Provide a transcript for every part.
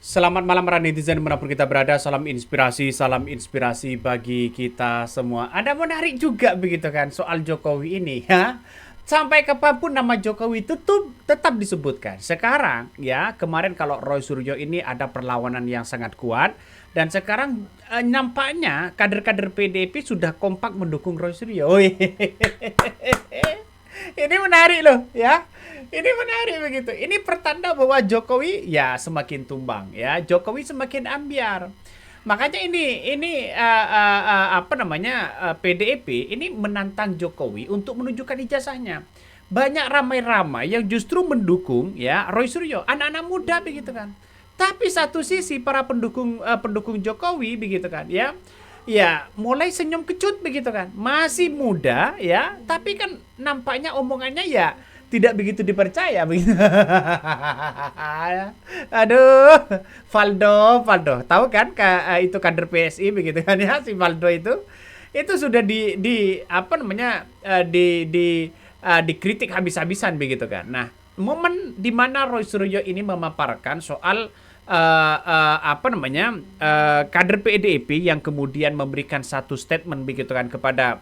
Selamat malam para netizen dimanapun kita berada. Salam inspirasi bagi kita semua. Ada menarik juga begitu kan soal Jokowi ini, ya. Sampai kapanpun nama Jokowi itu tuh tetap disebutkan. Sekarang ya kemarin kalau Roy Suryo ini ada perlawanan yang sangat kuat dan sekarang nampaknya kader-kader PDIP sudah kompak mendukung Roy Suryo. Wih. Ini menarik loh ya. Ini menarik begitu. Ini pertanda bahwa Jokowi ya semakin tumbang ya. Jokowi semakin ambiar. Makanya apa namanya PDIP ini menantang Jokowi untuk menunjukkan ijazahnya. Banyak ramai-ramai yang justru mendukung ya Roy Suryo, anak-anak muda begitu kan. Tapi satu sisi para pendukung Jokowi begitu kan ya. Ya, mulai senyum kecut begitu kan. Masih muda ya, tapi kan nampaknya omongannya ya tidak begitu dipercaya begitu. Aduh, Valdo, tahu kan itu kader PSI begitu kan ya si Valdo itu sudah di apa namanya dikritik habis-habisan begitu kan. Nah, momen di mana Roy Suryo ini memaparkan soal apa namanya kader PDIP yang kemudian memberikan satu statement begitu kan kepada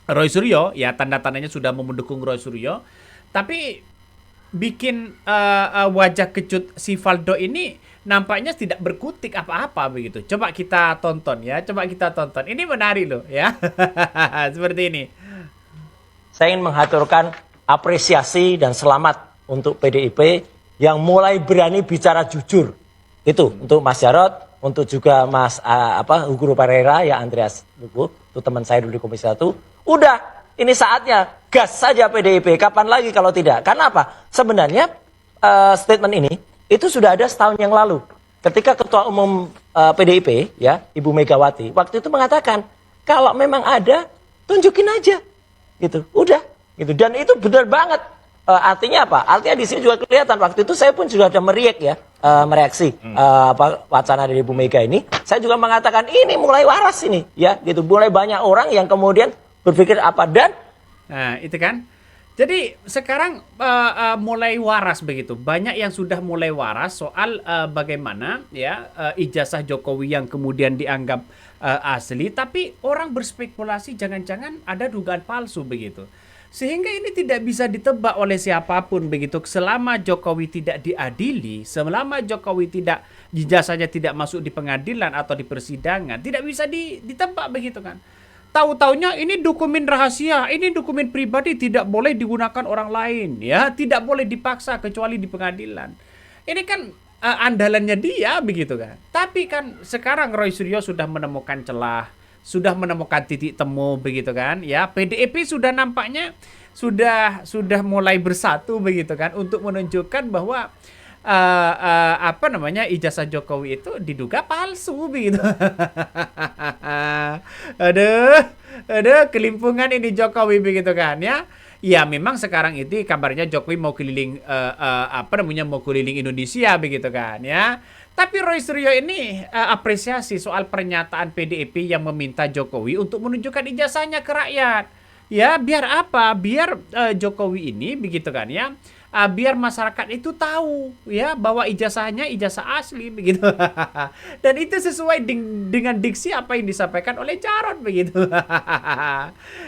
Roy Suryo ya tanda-tandanya sudah mendukung Roy Suryo tapi bikin wajah kecut si Valdo ini nampaknya tidak berkutik apa-apa begitu. Coba kita tonton ya, ini menarik loh ya. Seperti ini. Saya ingin mengaturkan apresiasi dan selamat untuk PDIP yang mulai berani bicara jujur. Itu untuk Mas Jarod, untuk juga Mas Hugo Pereira ya Andreas Hugo, itu teman saya dulu di Komisi 1. Udah, ini saatnya gas saja PDIP. Kapan lagi kalau tidak? Karena apa? Sebenarnya statement ini itu sudah ada setahun yang lalu. Ketika Ketua Umum PDIP ya Ibu Megawati waktu itu mengatakan kalau memang ada tunjukin aja. Gitu, udah, gitu. Dan itu benar banget. Artinya apa? Artinya di sini juga kelihatan. Waktu itu saya pun juga ada meriak ya, mereaksi wacana dari Bu Mega ini. Saya juga mengatakan ini mulai waras ini, ya, gitu. Mulai banyak orang yang kemudian berpikir apa dan, nah itu kan. Jadi sekarang mulai waras begitu. Banyak yang sudah mulai waras soal bagaimana ya ijazah Jokowi yang kemudian dianggap asli, tapi orang berspekulasi jangan-jangan ada dugaan palsu begitu. Sehingga ini tidak bisa ditebak oleh siapapun begitu. Selama Jokowi tidak diadili, selama Jokowi tidak ijazahnya tidak masuk di pengadilan atau di persidangan, tidak bisa ditebak begitu kan. Tahu-taunya ini dokumen rahasia, ini dokumen pribadi tidak boleh digunakan orang lain, ya, tidak boleh dipaksa kecuali di pengadilan. Ini kan andalannya dia begitu kan. Tapi kan sekarang Roy Suryo sudah menemukan celah, sudah menemukan titik temu begitu kan. Ya, PDIP sudah nampaknya sudah mulai bersatu begitu kan untuk menunjukkan bahwa apa namanya ijazah Jokowi itu diduga palsu begitu. aduh kelimpungan ini Jokowi begitu kan ya. Ya memang sekarang itu kabarnya Jokowi mau keliling apa namanya mau keliling Indonesia begitu kan ya. Tapi Roy Suryo ini apresiasi soal pernyataan PDIP yang meminta Jokowi untuk menunjukkan ijazahnya ke rakyat. Ya biar apa? Biar Jokowi ini begitu kan ya. Biar masyarakat itu tahu ya bahwa ijazahnya ijazah asli begitu. Dan itu sesuai dengan diksi apa yang disampaikan oleh Jarod begitu.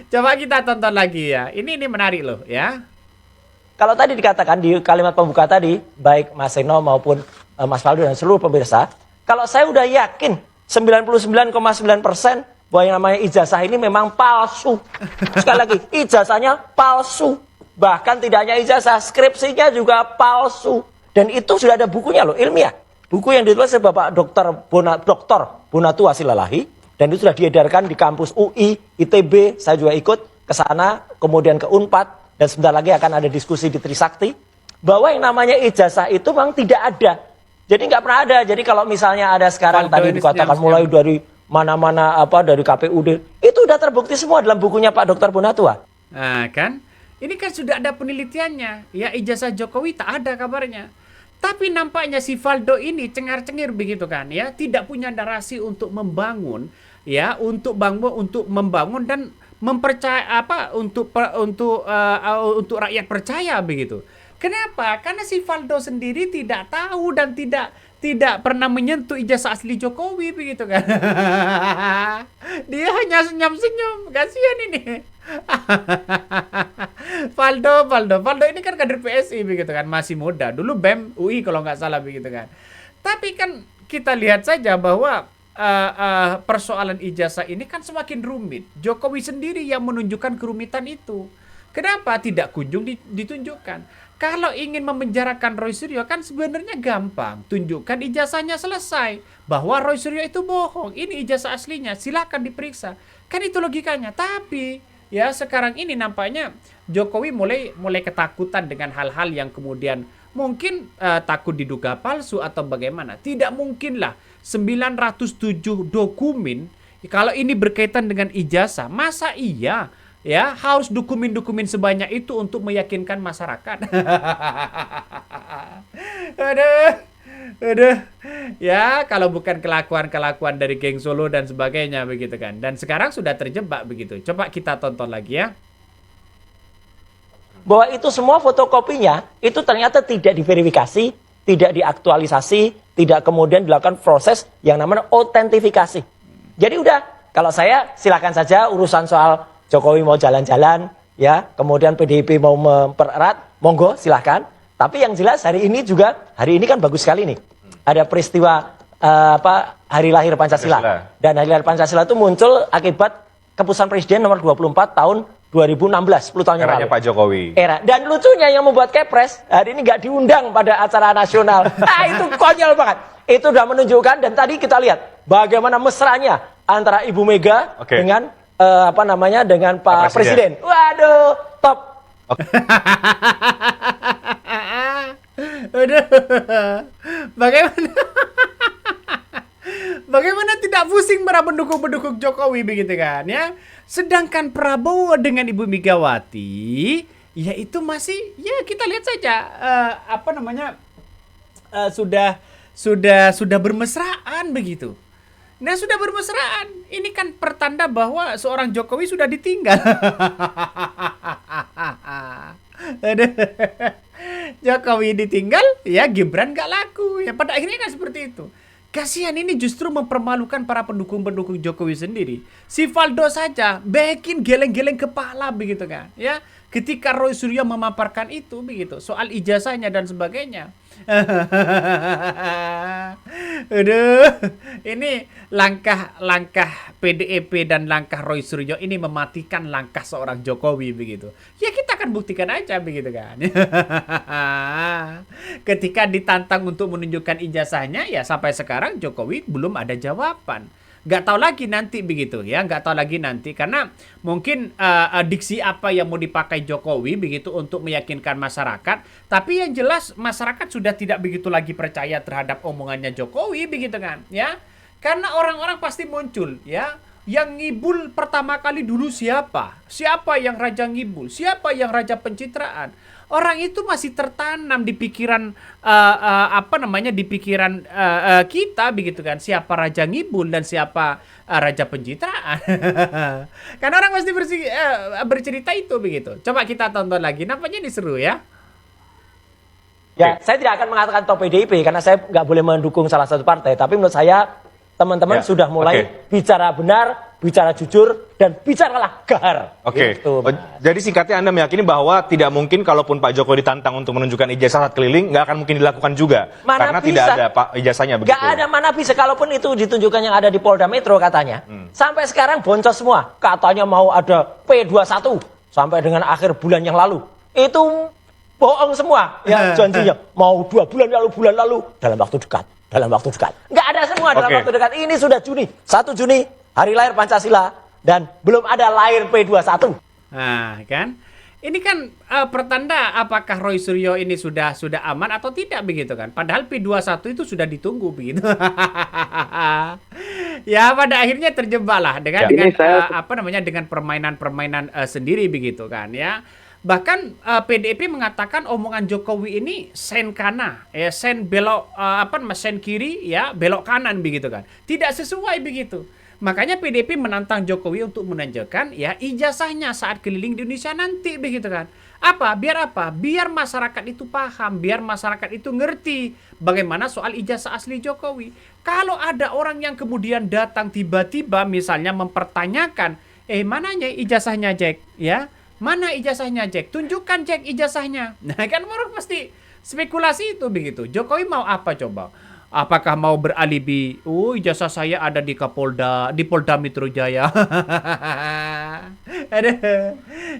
Coba kita tonton lagi ya. Ini menarik loh ya. kalau tadi dikatakan di kalimat pembuka tadi, baik Mas Seno maupun Mas Faldo dan seluruh pemirsa, kalau saya udah yakin 99,9% bahwa yang namanya ijazah ini memang palsu. Sekali lagi, ijazahnya palsu. Bahkan tidak hanya ijazah, skripsinya juga palsu. Dan itu sudah ada bukunya loh, ilmiah. Buku yang ditulis oleh Bapak Dr. Bonatu Asilalahi. Dan itu sudah diedarkan di kampus UI, ITB, saya juga ikut ke sana, kemudian ke Unpad. Dan sebentar lagi akan ada diskusi di Trisakti. Bahwa yang namanya ijazah itu memang tidak ada. Jadi nggak pernah ada. Jadi kalau misalnya ada sekarang tadi dikatakan mulai dari mana-mana dari KPUD. Itu sudah terbukti semua dalam bukunya Pak Dr. Bonatua. Nah kan, ini kan sudah ada penelitiannya. Ya ijazah Jokowi tak ada kabarnya. Tapi nampaknya si Valdo ini cengar-cengir begitu kan ya, tidak punya narasi untuk membangun ya, untuk membangun dan mempercaya untuk rakyat percaya begitu. Kenapa? Karena si Valdo sendiri tidak tahu dan tidak tidak pernah menyentuh ijazah asli Jokowi begitu kan. Dia hanya senyum-senyum. Kasihan ini. Faldo ini kan kader PSI begitu kan, masih muda. Dulu BEM UI kalau nggak salah begitu kan. Tapi kan kita lihat saja bahwa persoalan ijazah ini kan semakin rumit. Jokowi sendiri yang menunjukkan kerumitan itu. Kenapa tidak kunjung ditunjukkan? Kalau ingin memenjarakan Roy Suryo kan sebenarnya gampang. Tunjukkan ijazahnya selesai. Bahwa Roy Suryo itu bohong. Ini ijazah aslinya. Silakan diperiksa. Kan itu logikanya. Tapi ya sekarang ini nampaknya Jokowi mulai ketakutan dengan hal-hal yang kemudian mungkin takut diduga palsu atau bagaimana. Tidak mungkinlah 907 dokumen kalau ini berkaitan dengan ijazah. Masa iya ya harus dokumen-dokumen sebanyak itu untuk meyakinkan masyarakat? aduh ya kalau bukan kelakuan dari geng Solo dan sebagainya begitu kan. Dan sekarang sudah terjebak begitu. Coba kita tonton lagi ya. Bahwa itu semua fotokopinya itu ternyata tidak diverifikasi, tidak diaktualisasi, tidak kemudian dilakukan proses yang namanya autentifikasi. Jadi udah, kalau saya silakan saja urusan soal Jokowi mau jalan-jalan, ya, kemudian PDIP mau mempererat, monggo silahkan. Tapi yang jelas hari ini kan bagus sekali nih. Ada peristiwa Hari Lahir Pancasila. Dan Hari Lahir Pancasila itu muncul akibat keputusan Presiden nomor 24 tahun 2016, 10 tahun yang lalu. Pak Jokowi. Dan lucunya yang membuat Kepres hari ini nggak diundang pada acara nasional. Itu konyol banget. Itu sudah menunjukkan, dan tadi kita lihat bagaimana mesranya antara Ibu Mega dengan dengan Pak Presiden. Waduh, top. Aduh. Bagaimana tidak pusing para pendukung-pendukung Jokowi begitu kan ya? Sedangkan Prabowo dengan Ibu Megawati ya itu masih ya kita lihat saja sudah bermesraan begitu. Nah, sudah bermesraan. Ini kan pertanda bahwa seorang Jokowi sudah ditinggal. Jokowi ditinggal, ya Gibran gak laku. Ya pada akhirnya kan seperti itu. Kasihan, ini justru mempermalukan para pendukung-pendukung Jokowi sendiri. Si Faldo saja bikin geleng-geleng kepala begitu kan. Ya, ketika Roy Suryo memaparkan itu begitu, soal ijazahnya dan sebagainya. Aduh, ini langkah PDIP dan langkah Roy Suryo ini mematikan langkah seorang Jokowi begitu. Ya kita akan buktikan aja begitu kan. Ketika ditantang untuk menunjukkan ijazahnya, ya sampai sekarang Jokowi belum ada jawaban. Nggak tahu lagi nanti begitu ya, nggak tahu lagi nanti karena mungkin diksi apa yang mau dipakai Jokowi begitu untuk meyakinkan masyarakat. Tapi yang jelas masyarakat sudah tidak begitu lagi percaya terhadap omongannya Jokowi begitu kan ya, karena orang-orang pasti muncul ya. Yang ngibul pertama kali dulu siapa yang raja ngibul, siapa yang raja pencitraan. Orang itu masih tertanam di pikiran kita begitu kan, siapa raja ngibul dan siapa raja pencitraan. Karena orang pasti bercerita itu begitu. Coba kita tonton lagi, nampaknya ini seru ya. Ya, saya tidak akan mengatakan top PDIP karena saya nggak boleh mendukung salah satu partai, tapi menurut saya teman-teman sudah mulai bicara benar, bicara jujur, dan bicaralah gahar. Gitu, jadi singkatnya Anda meyakini bahwa tidak mungkin kalaupun Pak Jokowi ditantang untuk menunjukkan ijazah saat keliling, nggak akan mungkin dilakukan juga. Karena tidak ada ijazahnya begitu. Nggak ada, mana bisa. Kalaupun itu ditunjukkan yang ada di Polda Metro katanya. Sampai sekarang boncos semua. Katanya mau ada P21 sampai dengan akhir bulan yang lalu. Itu bohong semua. Ya, janjinya mau 2 bulan lalu, dalam waktu dekat. Nggak ada semua dalam waktu dekat. Ini sudah Juni. 1 Juni, Hari Lahir Pancasila. Dan belum ada lahir P21. Nah, kan? Ini kan pertanda apakah Roy Suryo ini sudah aman atau tidak begitu kan? Padahal P21 itu sudah ditunggu begitu. Ya, pada akhirnya terjebaklah dengan permainan-permainan sendiri begitu kan ya. Bahkan PDIP mengatakan omongan Jokowi ini sen kanan, sen belok sen kiri ya, belok kanan begitu kan. Tidak sesuai begitu. Makanya PDIP menantang Jokowi untuk menunjukkan ya ijazahnya saat keliling di Indonesia nanti begitu kan. Apa? Biar masyarakat itu paham, biar masyarakat itu ngerti bagaimana soal ijazah asli Jokowi. Kalau ada orang yang kemudian datang tiba-tiba misalnya mempertanyakan, mananya ijazahnya Jack? Ya, mana ijazahnya Jack? Tunjukkan Jack ijazahnya. Nah kan orang pasti spekulasi itu begitu. Jokowi mau apa coba? Apakah mau beralibi? Oh, ijazah saya ada di Polda Metro Jaya. Aduh.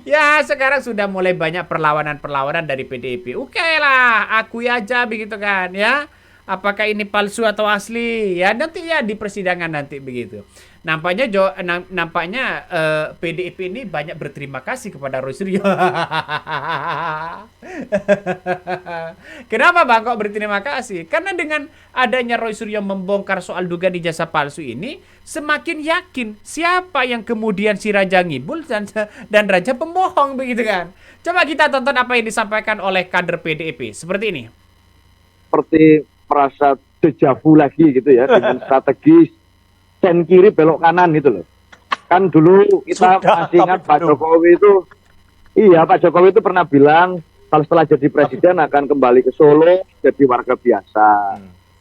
Ya, sekarang sudah mulai banyak perlawanan-perlawanan dari PDIP. Oke lah, akui aja begitu kan, ya. Apakah ini palsu atau asli? Ya, nanti ya di persidangan nanti begitu. Nampaknya PDIP ini banyak berterima kasih kepada Roy Suryo. Kenapa Bang kok berterima kasih? Karena dengan adanya Roy Suryo membongkar soal dugaan ijazah palsu ini, semakin yakin siapa yang kemudian si Raja Ngibul dan Raja Pembohong begitu kan. Coba kita tonton apa yang disampaikan oleh kader PDIP. Seperti ini. Seperti merasa dejavu lagi gitu ya, dengan strategi sen kiri belok kanan gitu loh. Kan dulu kita Sudah, masih ingat Pak Jokowi itu, Pak Jokowi itu pernah bilang kalau setelah jadi presiden akan kembali ke Solo jadi warga biasa,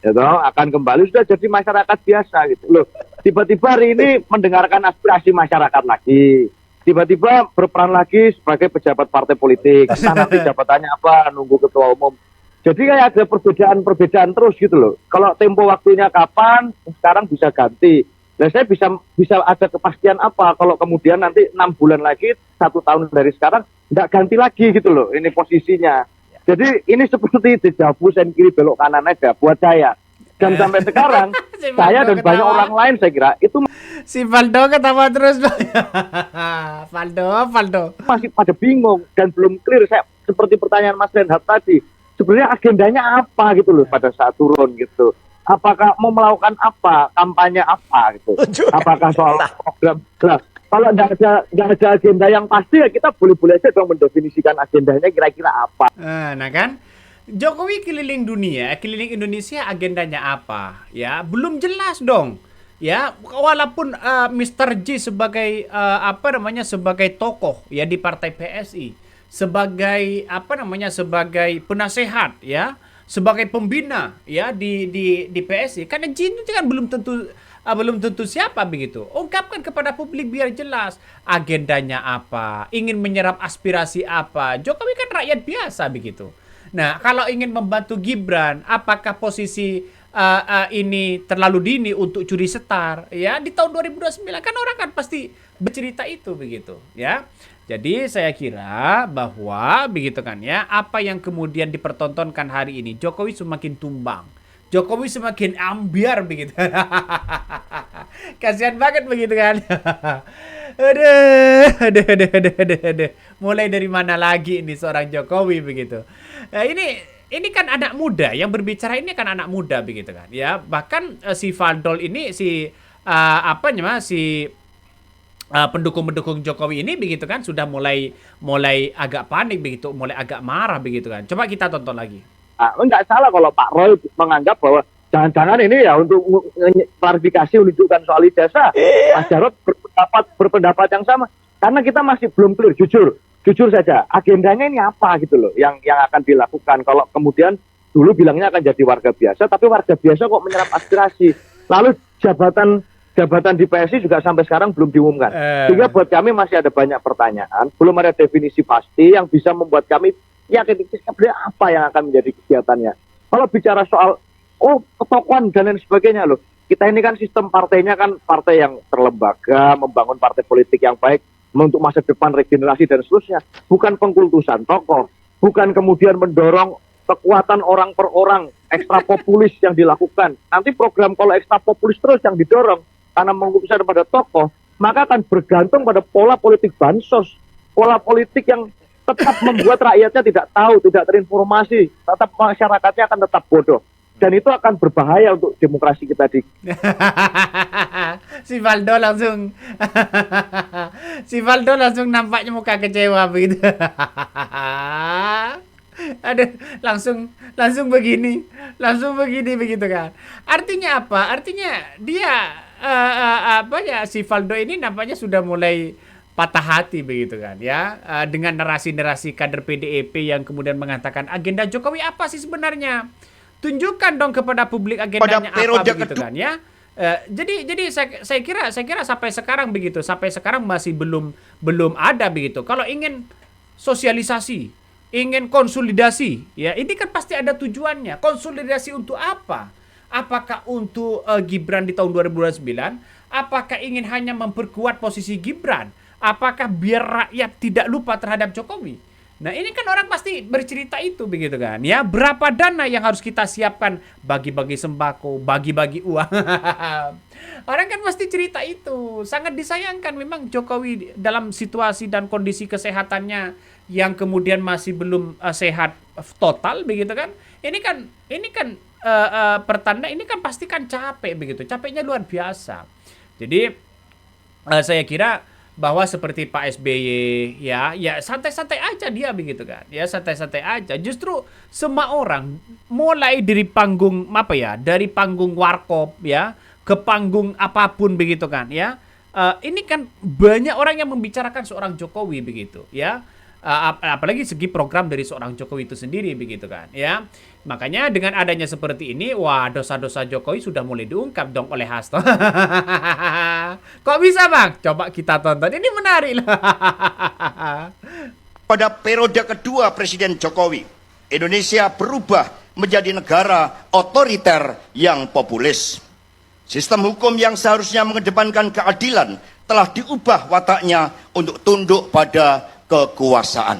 ya toh, akan kembali sudah jadi masyarakat biasa gitu loh. Tiba-tiba hari ini mendengarkan aspirasi masyarakat lagi, tiba-tiba berperan lagi sebagai pejabat partai politik. Entah nanti jabatannya apa, nunggu ketua umum. Jadi kayak ada perbedaan terus gitu loh. Kalau tempo waktunya kapan, sekarang bisa ganti. Nah, saya bisa ada kepastian apa kalau kemudian nanti 6 bulan lagi, 1 tahun dari sekarang, nggak ganti lagi gitu loh, ini posisinya. Jadi ini seperti dejavu sen kiri belok kanan aja buat saya. Dan sampai sekarang, saya dan banyak orang lain saya kira, itu Si Valdo ketawa terus. Valdo. masih pada bingung dan belum clear. Saya seperti pertanyaan Mas Reinhardt tadi, sebenarnya agendanya apa gitu loh pada saat turun gitu. Apakah mau melakukan apa, kampanye apa gitu. Apakah soal program. Nah, kalau nggak ada agenda yang pasti ya kita boleh-boleh aja dong mendefinisikan agendanya kira-kira apa. Nah kan, Jokowi keliling dunia, keliling Indonesia agendanya apa? Ya, belum jelas dong. Ya, walaupun Mr. J sebagai sebagai tokoh ya di partai PSI, sebagai sebagai penasehat ya, sebagai pembina ya di PSI. Karena J itu kan belum tentu siapa begitu. Ungkapkan kepada publik biar jelas agendanya apa, ingin menyerap aspirasi apa. Jokowi kan rakyat biasa begitu. Nah, kalau ingin membantu Gibran, apakah posisi ini terlalu dini untuk curi setar ya di tahun 2029 kan orang kan pasti bercerita itu begitu ya. Jadi saya kira bahwa begitu kan ya, apa yang kemudian dipertontonkan hari ini, Jokowi semakin tumbang. Jokowi semakin ambiar begitu. Kasihan banget begitu kan. Aduh. Mulai dari mana lagi ini seorang Jokowi begitu. Nah, ini kan anak muda yang berbicara, ini kan anak muda begitu kan. Ya, bahkan si Valdol ini pendukung-pendukung Jokowi ini begitu kan sudah mulai agak panik begitu, mulai agak marah begitu kan. Coba kita tonton lagi. Enggak salah kalau Pak Roy menganggap bahwa jangan-jangan ini ya untuk klarifikasi menunjukkan soal ijazah. Mas Jarod berpendapat yang sama. Karena kita masih belum clear, jujur saja, agendanya ini apa gitu loh yang akan dilakukan. Kalau kemudian dulu bilangnya akan jadi warga biasa, tapi warga biasa kok menyerap aspirasi. Lalu jabatan di PSI juga sampai sekarang belum diumumkan. Sehingga buat kami masih ada banyak pertanyaan, belum ada definisi pasti yang bisa membuat kami yakin sebenarnya apa yang akan menjadi kegiatannya. Kalau bicara soal ketokohan dan lain sebagainya loh, kita ini kan sistem partainya kan partai yang terlembaga, membangun partai politik yang baik untuk masa depan, regenerasi dan seterusnya. Bukan pengkultusan tokoh, bukan kemudian mendorong kekuatan orang per orang, ekstra populis yang dilakukan. Nanti program kalau ekstra populis terus yang didorong karena mengfokuskan pada tokoh, maka akan bergantung pada pola politik bansos, pola politik yang tetap membuat rakyatnya tidak tahu, tidak terinformasi, tetap masyarakatnya akan tetap bodoh. Dan itu akan berbahaya untuk demokrasi kita di. Si Valdo langsung nampaknya muka kecewa begitu. Aduh, langsung begini begitu kan. Artinya apa? Artinya dia apa ya, si Valdo ini nampaknya sudah mulai patah hati begitu kan ya, dengan narasi-narasi kader PDIP yang kemudian mengatakan agenda Jokowi apa sih sebenarnya, tunjukkan dong kepada publik agendanya apa begitu kan ya. Jadi saya kira sampai sekarang begitu, sampai sekarang masih belum ada begitu. Kalau ingin sosialisasi, ingin konsolidasi ya, ini kan pasti ada tujuannya. Konsolidasi untuk apa? Apakah untuk Gibran di tahun 2029? Apakah ingin hanya memperkuat posisi Gibran? Apakah biar rakyat tidak lupa terhadap Jokowi? Nah ini kan orang pasti bercerita itu begitu kan ya. Berapa dana yang harus kita siapkan, bagi-bagi sembako, bagi-bagi uang. Orang kan pasti cerita itu. Sangat disayangkan memang Jokowi dalam situasi dan kondisi kesehatannya yang kemudian masih belum sehat total begitu kan. Ini kan pertanda ini kan pasti kan capek begitu. Capeknya luar biasa. Jadi saya kira bahwa seperti Pak SBY ya santai-santai aja dia begitu kan ya, santai-santai aja. Justru semua orang mulai dari panggung dari panggung warkop ya ke panggung apapun begitu kan ya, ini kan banyak orang yang membicarakan seorang Jokowi begitu ya, apalagi segi program dari seorang Jokowi itu sendiri begitu kan ya. Makanya dengan adanya seperti ini, wah dosa-dosa Jokowi sudah mulai diungkap dong oleh Hasto. Kok bisa Bang? Coba kita tonton, ini menarik loh. Pada periode kedua Presiden Jokowi, Indonesia berubah menjadi negara otoriter yang populis. Sistem hukum yang seharusnya mengedepankan keadilan telah diubah wataknya untuk tunduk pada kekuasaan.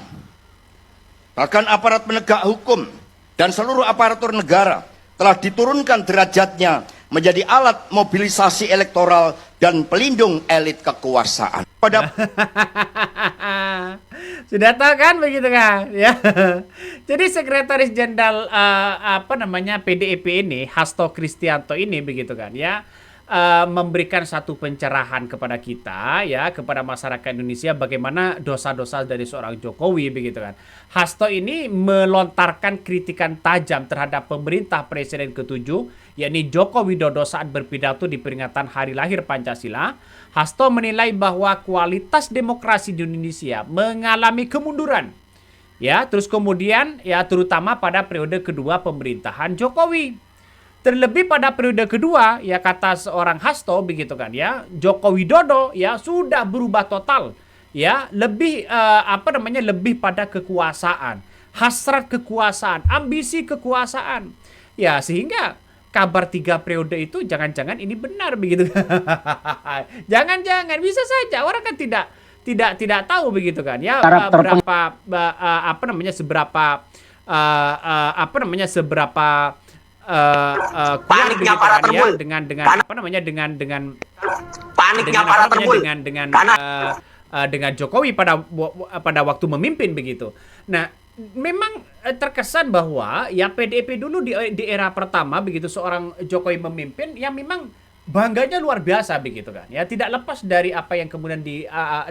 Bahkan aparat penegak hukum dan seluruh aparatur negara telah diturunkan derajatnya menjadi alat mobilisasi elektoral dan pelindung elit kekuasaan. Sudah tahu kan begitu kan ya. Jadi Sekretaris Jenderal PDIP ini, Hasto Kristianto ini begitu kan ya, memberikan satu pencerahan kepada kita ya, kepada masyarakat Indonesia bagaimana dosa-dosa dari seorang Jokowi begitu kan. Hasto ini melontarkan kritikan tajam terhadap pemerintah Presiden ke-7 yakni Joko Widodo saat berpidato di peringatan Hari Lahir Pancasila. Hasto menilai bahwa kualitas demokrasi di Indonesia mengalami kemunduran. Ya, terus kemudian ya terutama pada periode kedua pemerintahan Jokowi. Terlebih pada periode kedua, ya kata seorang Hasto begitu kan ya, Joko Widodo ya sudah berubah total, ya lebih lebih pada kekuasaan, hasrat kekuasaan, ambisi kekuasaan, ya sehingga kabar 3 periode itu jangan-jangan ini benar begitu, jangan-jangan bisa saja orang kan tidak tahu begitu kan ya seberapa paniknya para terbul dengan Jokowi pada waktu memimpin begitu. Nah, memang terkesan bahwa ya PDIP dulu di era pertama begitu seorang Jokowi memimpin yang memang bangganya luar biasa begitu kan. Ya tidak lepas dari apa yang kemudian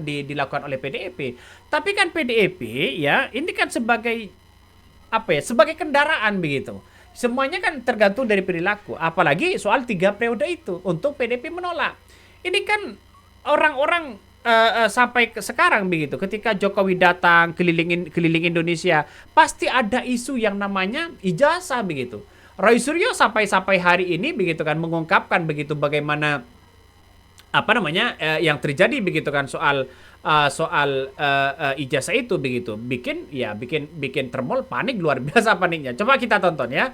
dilakukan oleh PDIP. Tapi kan PDIP ya ini kan sebagai sebagai kendaraan begitu. Semuanya kan tergantung dari perilaku. Apalagi soal 3 periode itu untuk PDIP menolak. Ini kan orang-orang sampai sekarang begitu. Ketika Jokowi datang keliling Indonesia, pasti ada isu yang namanya ijazah begitu. Roy Suryo sampai hari ini begitu kan mengungkapkan begitu bagaimana yang terjadi begitu kan soal ijazah itu begitu. Bikin termol panik luar biasa paniknya. Coba kita tonton ya.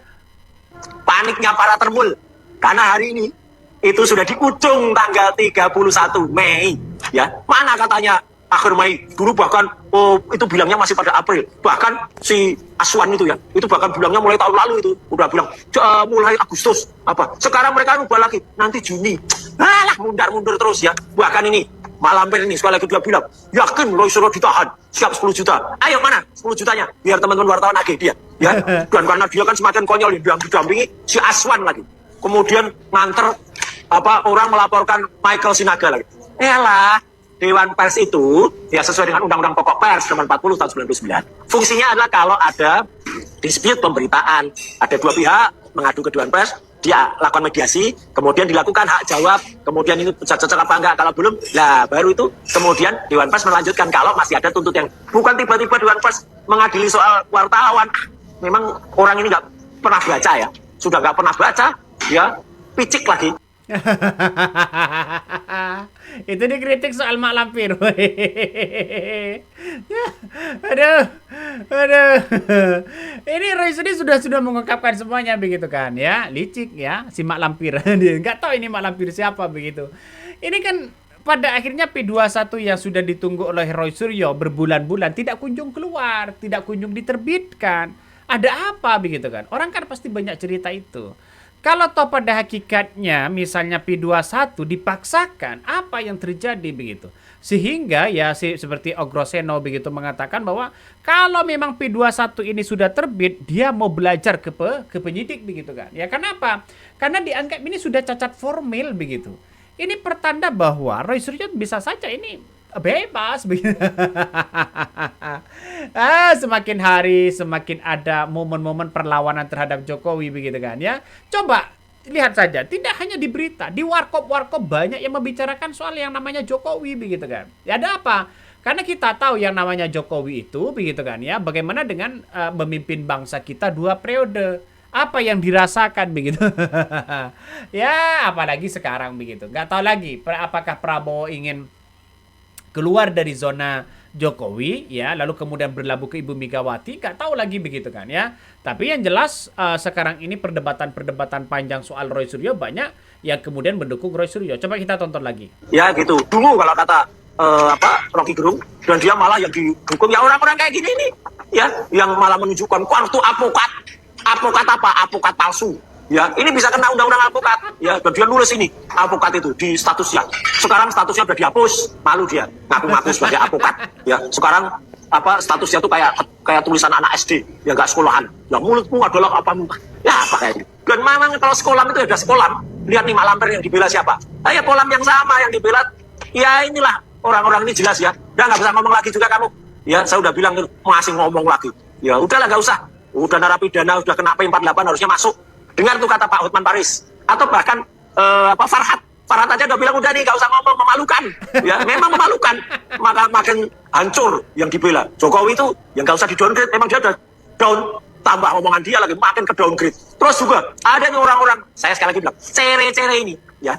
Paniknya para terbul karena hari ini itu sudah di ujung tanggal 31 Mei ya. Mana katanya akhir Mei, dulu bahkan itu bilangnya masih pada April. Bahkan si Aswan itu ya, itu bahkan bilangnya mulai tahun lalu itu udah bilang mulai Agustus sekarang mereka rubah lagi nanti Juni. Alah, mundur terus ya. Bahkan ini Malampir ini sekali lagi dia bilang yakin Roy Suryo ditahan, siap 10 juta. Ayo mana 10 jutanya biar teman-teman wartawan agih dia ya. Dan karena dia kan semakin konyol didampingi si Aswan lagi. Kemudian nganter orang melaporkan Michael Sinaga lagi. Elah, Dewan Pers itu ya sesuai dengan Undang-Undang Pokok Pers nomor 40 tahun 99. Fungsinya adalah kalau ada dispute pemberitaan, ada 2 pihak mengadu ke Dewan Pers, dia lakukan mediasi, kemudian dilakukan hak jawab, kemudian ini cocok apa enggak, kalau belum, nah baru itu kemudian Dewan Pers melanjutkan kalau masih ada tuntut yang bukan tiba-tiba Dewan Pers mengadili soal wartawan. Memang orang ini nggak pernah baca ya, sudah nggak pernah baca, ya picik lagi. Itu dikritik soal Mak Lampir. Aduh, aduh. Ini Roy sudah mengungkapkan semuanya begitu kan ya, licik ya si Mak Lampir. Dia nggak tahu ini Mak Lampir siapa begitu. Ini kan pada akhirnya P21 yang sudah ditunggu oleh Roy Suryo berbulan-bulan tidak kunjung keluar, tidak kunjung diterbitkan. Ada apa begitu kan? Orang kan pasti banyak cerita itu. Kalau toh pada hakikatnya misalnya P21 dipaksakan, apa yang terjadi begitu? Sehingga ya seperti Ogroseno begitu mengatakan bahwa kalau memang P21 ini sudah terbit, dia mau belajar ke penyidik begitu kan. Ya kenapa? Karena dianggap ini sudah cacat formil begitu. Ini pertanda bahwa Roy Suryo bisa saja ini bebas begitu. Semakin hari semakin ada momen-momen perlawanan terhadap Jokowi begitu kan ya. Coba lihat saja, tidak hanya di berita, di warkop banyak yang membicarakan soal yang namanya Jokowi begitu kan. Ya ada apa? Karena kita tahu yang namanya Jokowi itu begitu kan ya, bagaimana dengan memimpin bangsa kita 2 periode. Apa yang dirasakan begitu. Ya apalagi sekarang begitu. Nggak tahu lagi apakah Prabowo ingin keluar dari zona Jokowi ya, lalu kemudian berlabuh ke Ibu Megawati, nggak tahu lagi begitu kan ya. Tapi yang jelas sekarang ini perdebatan panjang soal Roy Suryo banyak yang kemudian mendukung Roy Suryo. Coba kita tonton lagi. Ya gitu. Dulu kalau kata Rocky Gerung, dan dia malah yang didukung ya orang-orang kayak gini nih, ya, yang malah menunjukkan kartu apokat apa? Apokat palsu. Ya, ini bisa kena undang-undang alpukat. Ya, dan dia nulis ini alpukat itu di statusnya. Sekarang statusnya udah dihapus, malu dia ngaku-ngaku sebagai alpukat. Ya, sekarang statusnya tuh kayak tulisan anak SD yang nggak sekolahan. Ya mulutmu adalah apa? Ya apa kayak gitu. Dan memang kalau sekolah itu ya udah sekolah. Lihat nih Mak Lampir yang dibela siapa? Ya kolam yang sama yang dibela. Ya inilah orang-orang ini jelas ya. Udah nggak bisa ngomong lagi juga kamu. Ya saya udah bilang masih ngomong lagi. Ya udahlah nggak usah. Udah narapidana udah kena P48 harusnya masuk. Dengar tuh kata Pak Hotman Paris, atau bahkan Farhad aja udah bilang udah nih gak usah ngomong, memalukan. Ya memang memalukan, maka makin hancur yang dibela. Jokowi itu yang gak usah di downgrade, memang dia udah down, tambah omongan dia lagi makin ke downgrade. Terus juga ada nih orang-orang, saya sekali lagi bilang, cere ini, ya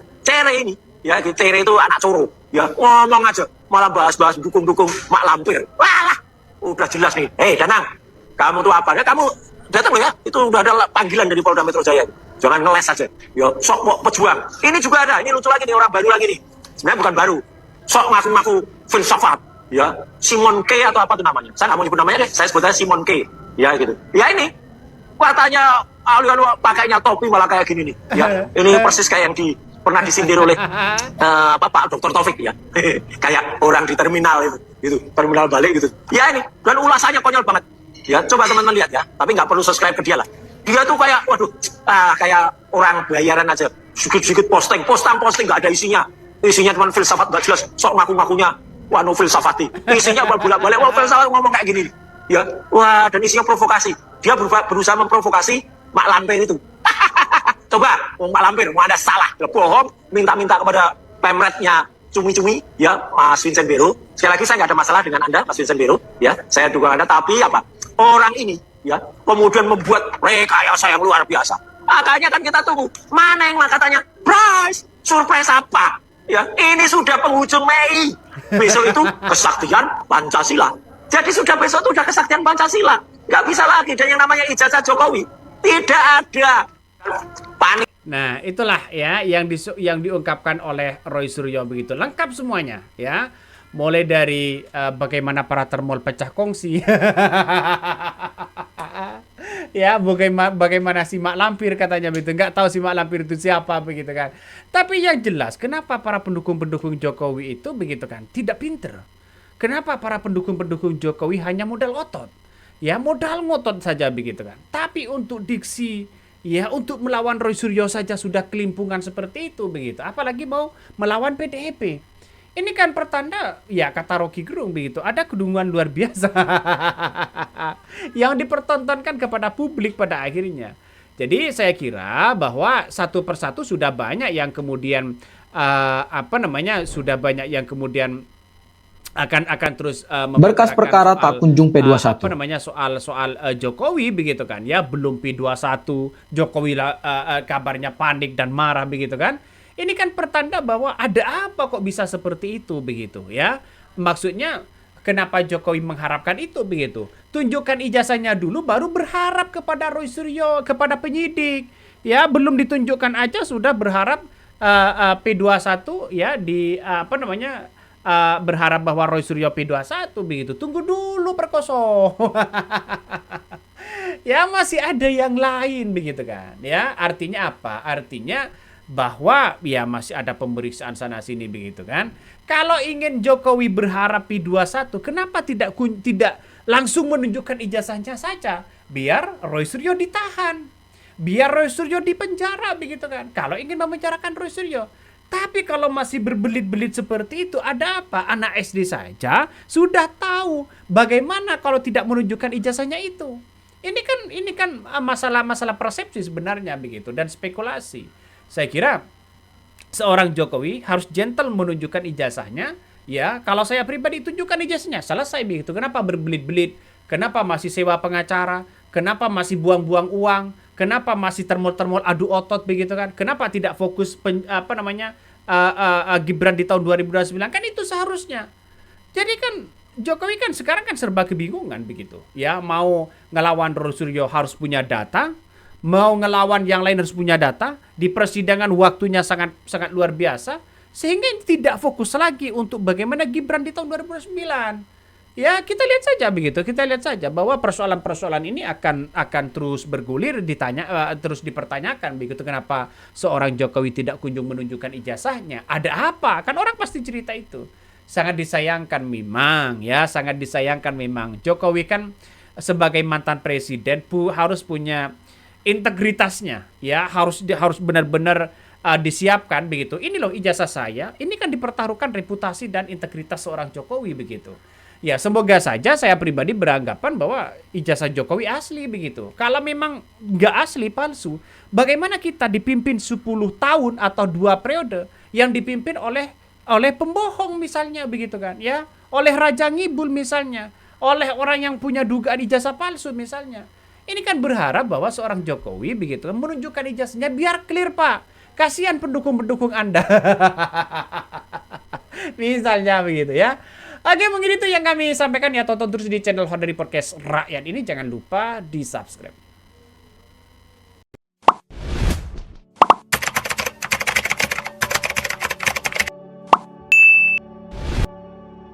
cere itu anak coro, ya ngomong aja, malah bahas-bahas dukung-dukung Mak Lampir. Walah, udah jelas nih, Danang, kamu tuh apa? Ya kamu datang loh ya, itu udah ada panggilan dari Polda Metro Jaya. Jangan ngeles aja. Ya, sok mau pejuang. Ini juga ada, ini lucu lagi nih, orang baru lagi nih. Sebenarnya bukan baru. Sok ngaku-ngaku filsafat. Ya, Simon K atau apa tuh namanya. Saya nggak mau nyebut namanya deh, saya sebut aja Simon K. Ya gitu. Ya ini, katanya pakainya topi malah kayak gini nih. Ya, ini persis kayak yang pernah disindir oleh Pak Dr. Taufik ya. Kayak orang di terminal itu, gitu. Terminal balik gitu. Ya ini, dan ulasannya konyol banget. Ya, coba teman-teman lihat ya, tapi nggak perlu subscribe ke dia lah. Dia tuh kayak, waduh, kayak orang bayaran aja. Sedikit-sedikit posting nggak ada isinya. Isinya cuma filsafat nggak jelas, sok ngaku-ngakunya, no filsafati. Isinya bolak-balik, filsafat ngomong kayak gini. Ya, wah, dan isinya provokasi. Dia berusaha memprovokasi Mak Lampir itu. Coba, Mak Lampir, mau ada salah, bohong, minta-minta kepada pemretnya cumi-cumi, ya, Mas Vincent Bero. Sekali lagi saya nggak ada masalah dengan Anda, Mas Vincent Bero. Ya, saya dukung Anda, tapi apa? Orang ini ya kemudian membuat rekayasa yang luar biasa. Makanya kan kita tunggu mana yang katanya surprise, surprise apa? Ya ini sudah penghujung Mei, besok itu kesaktian Pancasila. Jadi sudah besok itu sudah kesaktian Pancasila, nggak bisa lagi. Dan yang namanya ijazah Jokowi tidak ada. Panik. Nah itulah ya yang diungkapkan oleh Roy Suryo begitu, lengkap semuanya ya. Mulai dari bagaimana para termol pecah kongsi. Ya, bagaimana si Mak Lampir katanya begitu. Nggak tahu si Mak Lampir itu siapa begitu kan. Tapi yang jelas, kenapa para pendukung-pendukung Jokowi itu begitu kan tidak pinter. Kenapa para pendukung-pendukung Jokowi hanya modal otot. Ya, modal ngotot saja begitu kan. Tapi untuk diksi, ya untuk melawan Roy Suryo saja sudah kelimpungan seperti itu begitu. Apalagi mau melawan PDIP. Ini kan pertanda, ya kata Rocky Gerung begitu, ada kedunguan luar biasa yang dipertontonkan kepada publik pada akhirnya. Jadi saya kira bahwa satu persatu sudah banyak yang kemudian sudah banyak yang kemudian akan terus Berkas perkara tak kunjung P21. soal Jokowi begitu kan ya, belum P21 Jokowi kabarnya panik dan marah begitu kan. Ini kan pertanda bahwa ada apa kok bisa seperti itu begitu ya. Maksudnya kenapa Jokowi mengharapkan itu begitu? Tunjukkan ijazahnya dulu baru berharap kepada Roy Suryo, kepada penyidik. Ya, belum ditunjukkan aja sudah berharap P21 ya berharap bahwa Roy Suryo P21 begitu. Tunggu dulu Perkoso. Ya masih ada yang lain begitu kan. Ya, artinya apa? Artinya bahwa ya masih ada pemeriksaan sana sini begitu kan. Kalau ingin Jokowi berharap P21, kenapa tidak langsung menunjukkan ijazahnya saja? Biar Roy Suryo ditahan. Biar Roy Suryo dipenjara begitu kan. Kalau ingin memenjarakan Roy Suryo. Tapi kalau masih berbelit-belit seperti itu, ada apa? Anak SD saja sudah tahu bagaimana kalau tidak menunjukkan ijazahnya itu. Ini kan masalah persepsi sebenarnya begitu dan spekulasi. Saya kira seorang Jokowi harus gentle menunjukkan ijazahnya. Ya, kalau saya pribadi tunjukkan ijazahnya, selesai begitu. Kenapa berbelit-belit? Kenapa masih sewa pengacara? Kenapa masih buang-buang uang? Kenapa masih termol-termol adu otot begitu kan? Kenapa tidak fokus Gibran di tahun 2029? Kan itu seharusnya. Jadi kan Jokowi kan sekarang kan serba kebingungan begitu. Ya, mau ngelawan Roy Suryo harus punya data, mau ngelawan yang lain harus punya data. Di persidangan waktunya sangat sangat luar biasa sehingga tidak fokus lagi untuk bagaimana Gibran di tahun 2029. Ya, kita lihat saja begitu. Kita lihat saja bahwa persoalan-persoalan ini akan terus bergulir, terus dipertanyakan begitu. Kenapa seorang Jokowi tidak kunjung menunjukkan ijazahnya? Ada apa? Kan orang pasti cerita itu. Sangat disayangkan memang, ya, sangat disayangkan memang. Jokowi kan sebagai mantan presiden harus punya integritasnya, ya, harus benar-benar disiapkan begitu. Ini loh ijazah saya. Ini kan dipertaruhkan reputasi dan integritas seorang Jokowi begitu. Ya, semoga saja saya pribadi beranggapan bahwa ijazah Jokowi asli begitu. Kalau memang nggak asli, palsu, bagaimana kita dipimpin 10 tahun atau 2 periode yang dipimpin oleh pembohong misalnya begitu kan, ya, oleh Raja Ngibul misalnya, oleh orang yang punya dugaan ijazah palsu misalnya. Ini kan berharap bahwa seorang Jokowi begitu menunjukkan ijazahnya biar clear, Pak. Kasihan pendukung-pendukung Anda. Misalnya begitu ya. Oke, mungkin itu yang kami sampaikan ya. Tonton terus di channel Hot dari Podcast Rakyat ini. Jangan lupa di subscribe.